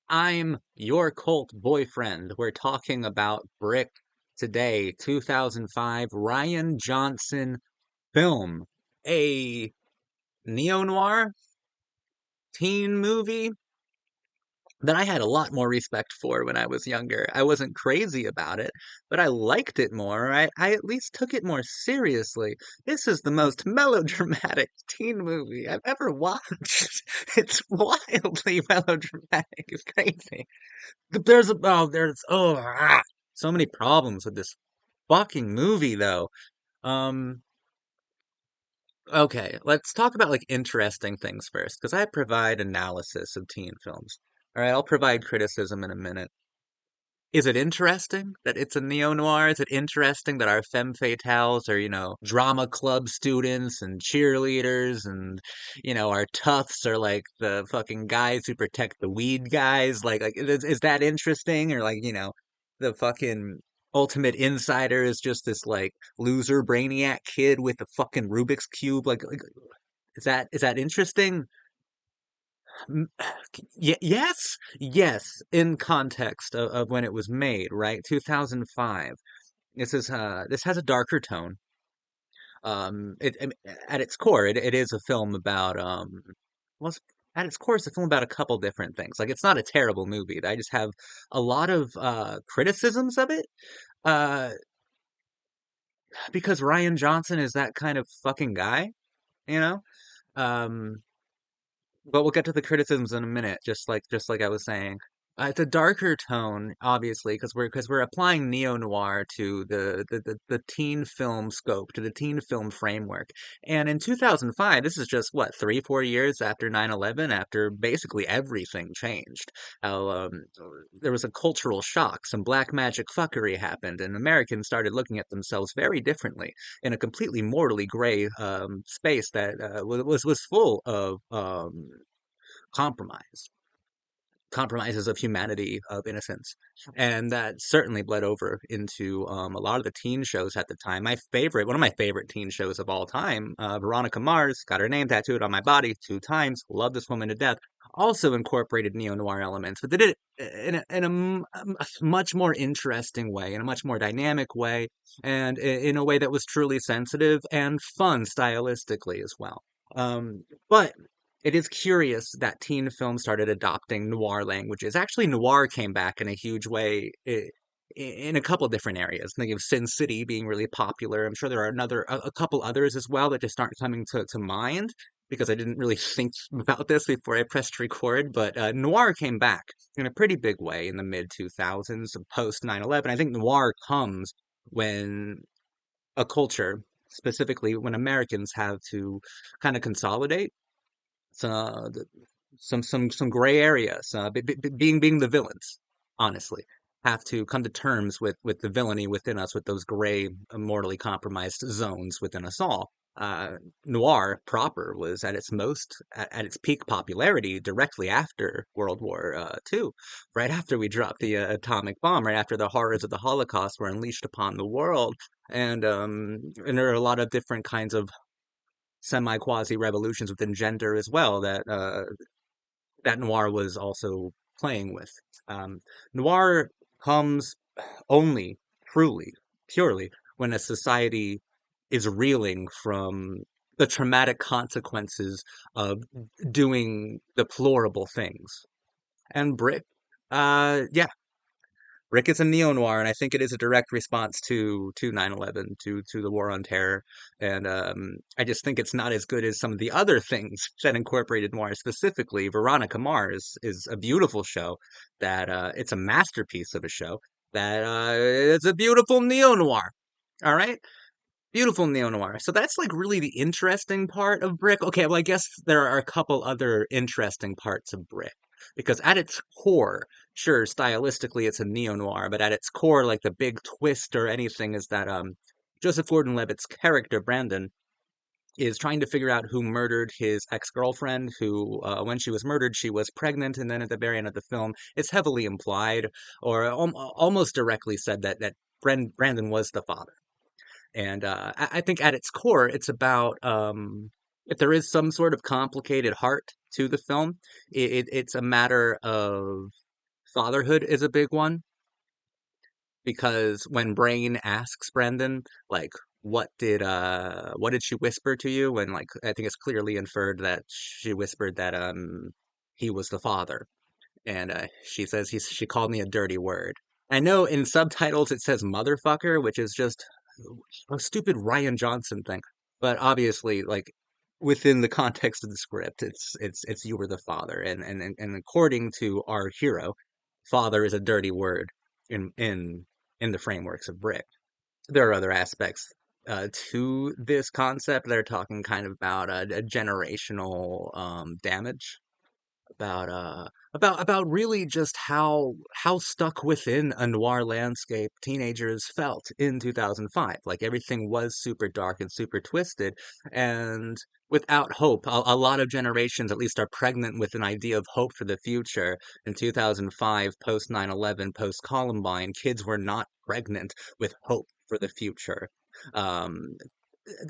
I'm your cult boyfriend. We're talking about Brick today, 2005 Ryan Johnson film, a neo-noir teen movie that I had a lot more respect for when I was younger. I wasn't crazy about it, but I liked it more. I at least took it more seriously. This is the most melodramatic teen movie I've ever watched. It's wildly melodramatic. It's crazy. So many problems with this fucking movie though. Um, okay, let's talk about like interesting things first, because I provide analysis of teen films. All right, I'll provide criticism in a minute. Is it interesting that it's a neo-noir? Is it interesting that our femme fatales are, drama club students and cheerleaders and, our toughs are like the fucking guys who protect the weed guys? Is that interesting? Or like, the fucking ultimate insider is just this like loser brainiac kid with a fucking Rubik's Cube? Is that interesting? Yes, yes, in context of when it was made, right? 2005. This has a darker tone. At its core, it is a film about well, at its core, it's a film about a couple different things. Like, it's not a terrible movie. I just have a lot of criticisms of it. Uh, because Ryan Johnson is that kind of fucking guy, you know? Um, But we'll get to the criticisms in a minute, just like I was saying. It's a darker tone, obviously, because we're applying neo-noir to the teen film scope, to the teen film framework. And in 2005, this is just what, 3, 4 years after 9/11, after basically everything changed. How there was a cultural shock, some black magic fuckery happened, and Americans started looking at themselves very differently in a completely mortally gray space that was full of compromise, compromises of humanity, of innocence. And that certainly bled over into a lot of the teen shows at the time. One of my favorite teen shows of all time, Veronica Mars, got her name tattooed on my body 2 times. Love this woman to death. Also incorporated neo-noir elements, but did it in a much more interesting way, in a much more dynamic way, and in a way that was truly sensitive and fun stylistically as well. But it is curious that teen films started adopting noir languages. Actually, noir came back in a huge way in a couple different areas. Think of Sin City being really popular. I'm sure there are a couple others as well that just aren't coming to mind because I didn't really think about this before I pressed record. But noir came back in a pretty big way in the mid 2000s, post 9/11. I think noir comes when a culture, specifically when Americans have to kind of consolidate some some gray areas, being the villains, honestly, have to come to terms with the villainy within us, with those gray, mortally compromised zones within us all. Noir proper was at its peak popularity directly after World War II, right after we dropped the atomic bomb, right after the horrors of the Holocaust were unleashed upon the world, and there are a lot of different kinds of semi-quasi revolutions within gender as well that noir was also playing with. Um, Noir comes only truly, purely when a society is reeling from the traumatic consequences of doing deplorable things. And Brick, yeah, Rick is a neo-noir, and I think it is a direct response to 9/11, to the war on terror. And I just think it's not as good as some of the other things that incorporated noir. Specifically, Veronica Mars is a beautiful show that it's a masterpiece of a show that it's a beautiful neo-noir. All right? Beautiful neo-noir. So that's like really the interesting part of Brick. Okay, well, I guess there are a couple other interesting parts of Brick. Because at its core, sure, stylistically it's a neo-noir, but at its core, like the big twist or anything is that Joseph Gordon-Levitt's character, Brandon, is trying to figure out who murdered his ex-girlfriend, who, when she was murdered, she was pregnant, and then at the very end of the film, it's heavily implied, or almost directly said that Brandon was the father. And I think at its core, it's about if there is some sort of complicated heart to the film, it's a matter of fatherhood is a big one because when Brain asks Brendan, like, what did she whisper to you? And like, I think it's clearly inferred that she whispered that he was the father, and she says she called me a dirty word. I know in subtitles it says motherfucker, which is just a stupid Ryan Johnson thing, but obviously, like within the context of the script, it's you were the father, and according to our hero, father is a dirty word in the frameworks of Brick. There are other aspects to this concept. They're talking kind of about a generational damage about really just how stuck within a noir landscape teenagers felt in 2005. Like everything was super dark and super twisted and without hope. A lot of generations at least are pregnant with an idea of hope for the future. In 2005, post 9/11, post Columbine, kids were not pregnant with hope for the future. Um,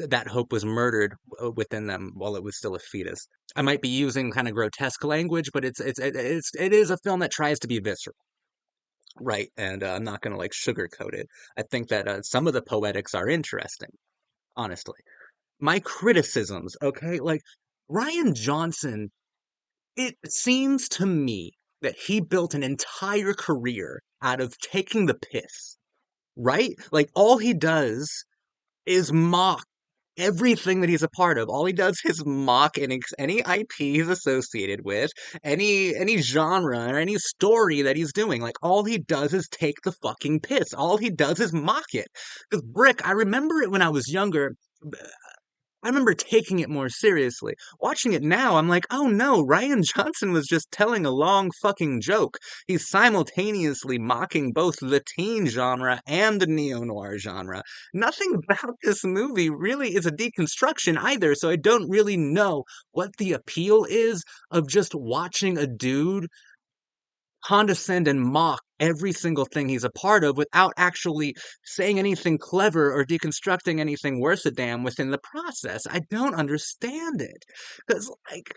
that hope was murdered within them while it was still a fetus. I might be using kind of grotesque language, but it is a film that tries to be visceral, right? And I'm not going to like sugarcoat it. I think that some of the poetics are interesting, honestly. My criticisms, okay, like Ryan Johnson, it seems to me that he built an entire career out of taking the piss, right? Like all he does is mock everything that he's a part of. All he does is mock any IP he's associated with, any genre or any story that he's doing. Like all he does is take the fucking piss. All he does is mock it. Because Brick, I remember it when I was younger. I remember taking it more seriously. Watching it now, I'm like, oh no, Ryan Johnson was just telling a long fucking joke. He's simultaneously mocking both the teen genre and the neo-noir genre. Nothing about this movie really is a deconstruction either, so I don't really know what the appeal is of just watching a dude condescend and mock every single thing he's a part of without actually saying anything clever or deconstructing anything worth a damn within the process. I don't understand it. Because, like,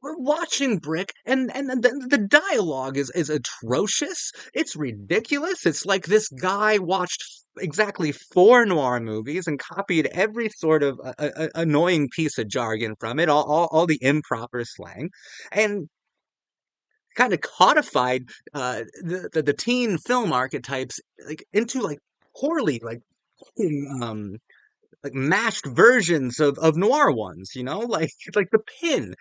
we're watching Brick, and the dialogue is atrocious. It's ridiculous. It's like this guy watched exactly four noir movies and copied every sort of annoying piece of jargon from it, all the improper slang. And kind of codified the teen film archetypes like into like poorly um like mashed versions of noir ones, you know, like the Pin,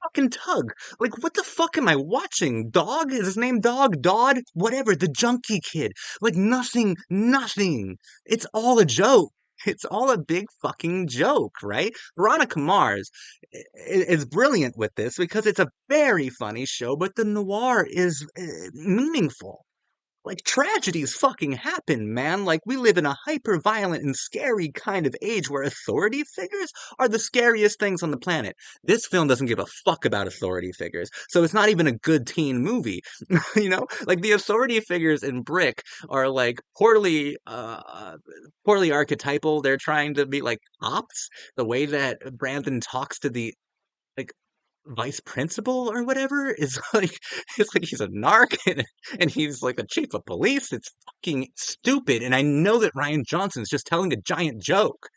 fucking Tug. Like, what the fuck am I watching? Dog? Is his name Dog? Dodd? Whatever, the junkie kid. Like, nothing. It's all a joke. It's all a big fucking joke, right? Veronica Mars is brilliant with this because it's a very funny show, but the noir is meaningful. Like tragedies fucking happen, man. Like we live in a hyper violent and scary kind of age where authority figures are the scariest things on the planet. This film doesn't give a fuck about authority figures. So it's not even a good teen movie. You know? Like the authority figures in Brick are like poorly archetypal. They're trying to be like cops. The way that Brandon talks to the like vice principal or whatever is like it's like he's a narc and he's like the chief of police. It's fucking stupid. And I know that Ryan Johnson's just telling a giant joke.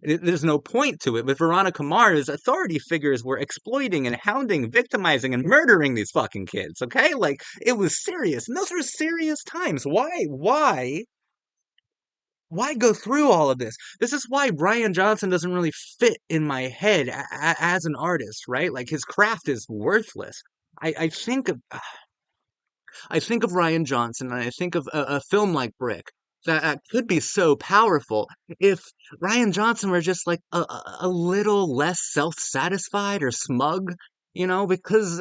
There's no point to it. But Veronica Mars, authority figures were exploiting and hounding, victimizing, and murdering these fucking kids. Okay, like it was serious, and those are serious times. Why go through all of this? This is why Brian Johnson doesn't really fit in my head as an artist, right? Like his craft is worthless. I think of Ryan Johnson and I think of a film like Brick that could be so powerful if Ryan Johnson were just like a little less self-satisfied or smug, you know, because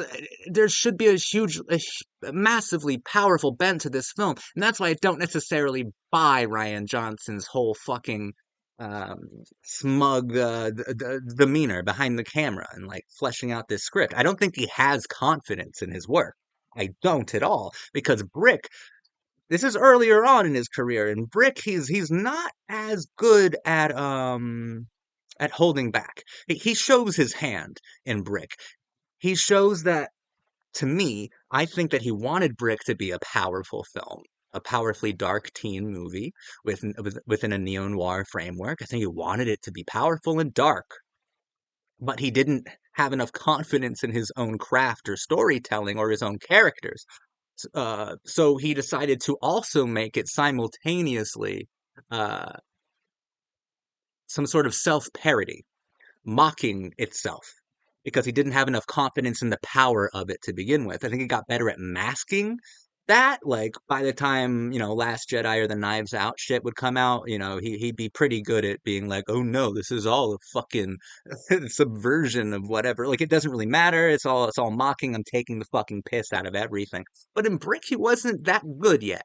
there should be a massively powerful bent to this film. And that's why I don't necessarily buy Ryan Johnson's whole fucking um, smug demeanor behind the camera and like fleshing out this script. I don't think he has confidence in his work. I don't at all because Brick. This is earlier on in his career. In Brick, he's not as good at holding back. He shows his hand in Brick. He shows that to me I think that he wanted Brick to be a powerful film, a powerfully dark teen movie within a neo-noir framework. I think he wanted it to be powerful and dark, but he didn't have enough confidence in his own craft or storytelling or his own characters. So he decided to also make it simultaneously uh, some sort of self-parody, mocking itself because he didn't have enough confidence in the power of it to begin with. I think he got better at masking that. Like by the time, Last Jedi or the Knives Out shit would come out, he'd be pretty good at being like, oh no, this is all a fucking subversion of whatever. Like it doesn't really matter. It's all mocking. I'm taking the fucking piss out of everything. But in Brick, he wasn't that good yet.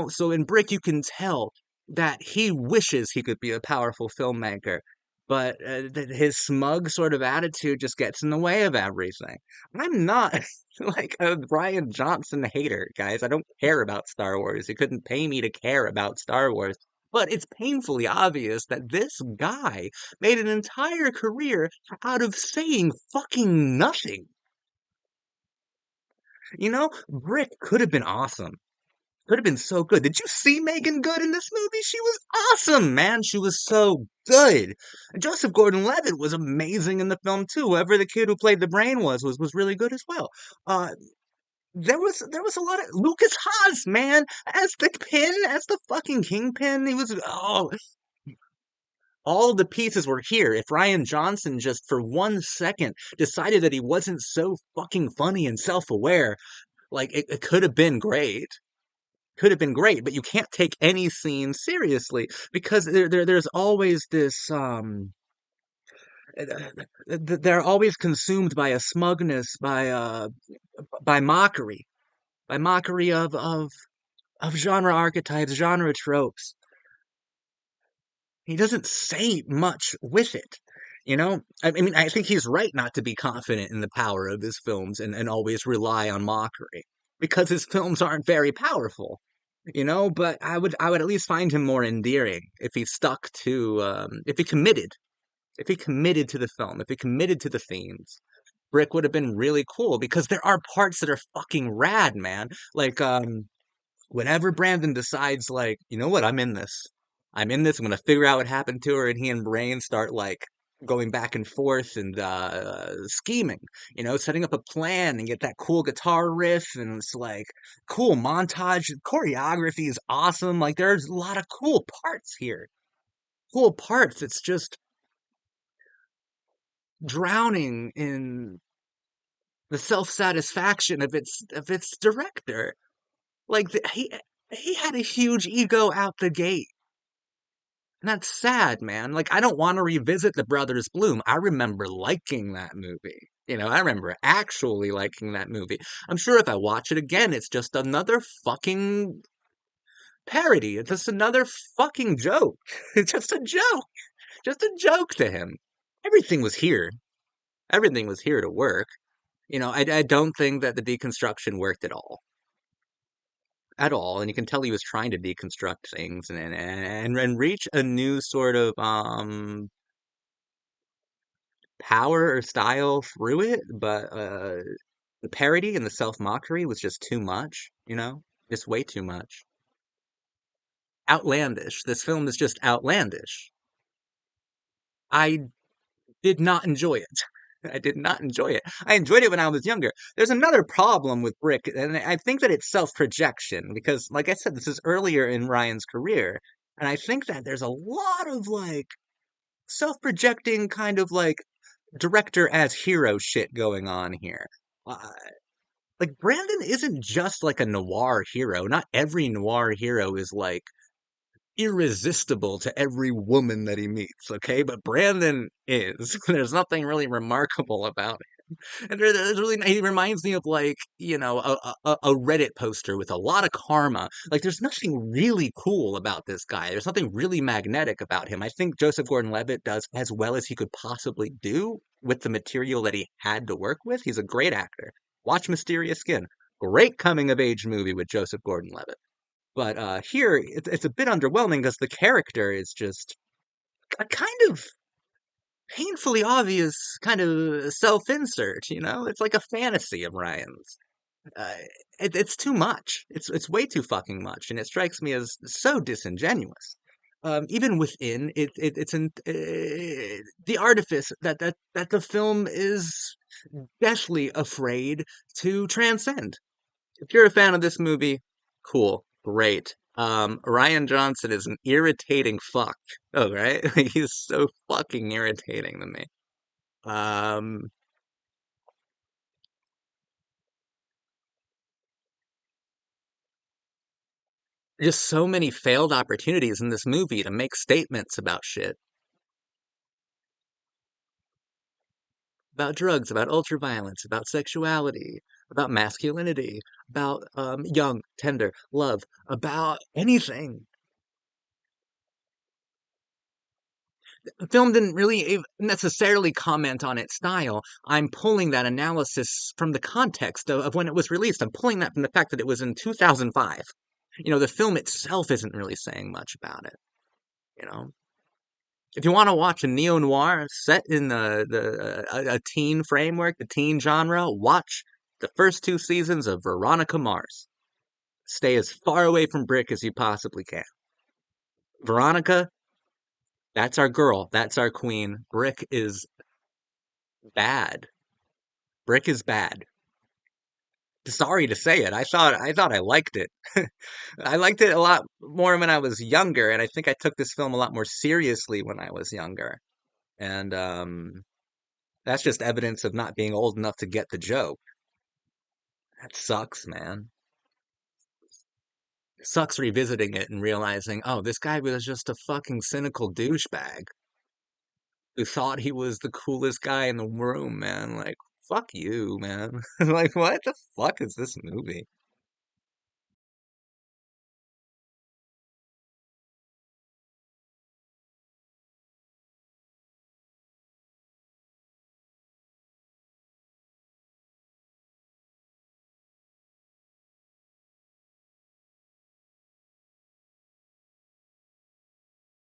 So in Brick, you can tell that he wishes he could be a powerful filmmaker, but his smug sort of attitude just gets in the way of everything. I'm not like a Brian Johnson hater, guys. I don't care about Star Wars. You couldn't pay me to care about Star Wars. But it's painfully obvious that this guy made an entire career out of saying fucking nothing. Brick could have been awesome. Could have been so good. Did you see Megan Good in this movie? She was awesome, man. She was so good. And Joseph Gordon-Levitt was amazing in the film too. Whoever the kid who played the brain was really good as well. Uh, there was a lot of Lucas Haas, man, as the fucking kingpin. He was all the pieces were here. If Ryan Johnson just for 1 second decided that he wasn't so fucking funny and self-aware, like it could have been great. Could have been great, but you can't take any scene seriously because there's always this they're always consumed by a smugness, by mockery, of genre archetypes, genre tropes. He doesn't say much with it. I mean, I think he's right not to be confident in the power of his films and always rely on mockery because his films aren't very powerful. But I would at least find him more endearing if he stuck to if he committed to the film, if he committed to the themes. Brick would have been really cool because there are parts that are fucking rad, man. Like whenever Brandon decides like, you know what, I'm in this. I'm in this. I'm gonna figure out what happened to her, and he and Brain start like going back and forth and scheming, setting up a plan and get that cool guitar riff, and it's like cool montage. Choreography is awesome. Like there's a lot of cool parts here. Cool parts. It's just drowning in the self-satisfaction of its director. Like he had a huge ego out the gate. And that's sad, man. Like, I don't want to revisit The Brothers Bloom. I remember liking that movie. I remember actually liking that movie. I'm sure if I watch it again, it's just another fucking parody. It's just another fucking joke. It's just a joke. Just a joke to him. Everything was here. Everything was here to work. I don't think that the deconstruction worked at all. At all, and you can tell he was trying to deconstruct things and reach a new sort of power or style through it, but the parody and the self-mockery was just too much, just way too much. Outlandish. This film is just outlandish. I did not enjoy it. I did not enjoy it. I enjoyed it when I was younger. There's another problem with Brick, and I think that it's self-projection because, like I said, this is earlier in Ryan's career, and I think that there's a lot of like self-projecting kind of like director as hero shit going on here. Uh, like Brandon isn't just like a noir hero. Not every noir hero is like irresistible to every woman that he meets, okay? But Brandon is. There's nothing really remarkable about it. And there's really, he reminds me of like, a Reddit poster with a lot of karma. Like there's nothing really cool about this guy. There's nothing really magnetic about him. I think Joseph Gordon-Levitt does as well as he could possibly do with the material that he had to work with. He's a great actor. Watch Mysterious Skin. Great coming of age movie with Joseph Gordon-Levitt. But here, it's a bit underwhelming because the character is just a kind of painfully obvious kind of self-insert, It's like a fantasy of Ryan's. Uh, it's too much. It's way too fucking much, and it strikes me as so disingenuous. Even within it, it's in the artifice that the film is deathly afraid to transcend. If you're a fan of this movie, cool, great. Ryan Johnson is an irritating fuck. Oh, right? He's so fucking irritating to me. Um, just so many failed opportunities in this movie to make statements about shit, about drugs, about ultraviolence, about sexuality, about masculinity, about young, tender love, about anything. The film didn't really necessarily comment on its style. I'm pulling that analysis from the context of when it was released. I'm pulling that from the fact that it was in 2005. The film itself isn't really saying much about it. You know, if you want to watch a neo noir set in a teen framework, the teen genre, watch the first two seasons of Veronica Mars. Stay as far away from Brick as you possibly can. Veronica, that's our girl. That's our queen. Brick is bad. Brick is bad. Sorry to say it. I thought I liked it. I liked it a lot more when I was younger, and I think I took this film a lot more seriously when I was younger. And that's just evidence of not being old enough to get the joke. That sucks, man. It sucks revisiting it and realizing, oh, this guy was just a fucking cynical douchebag who thought he was the coolest guy in the room, man. Like, fuck you, man. Like, what the fuck is this movie?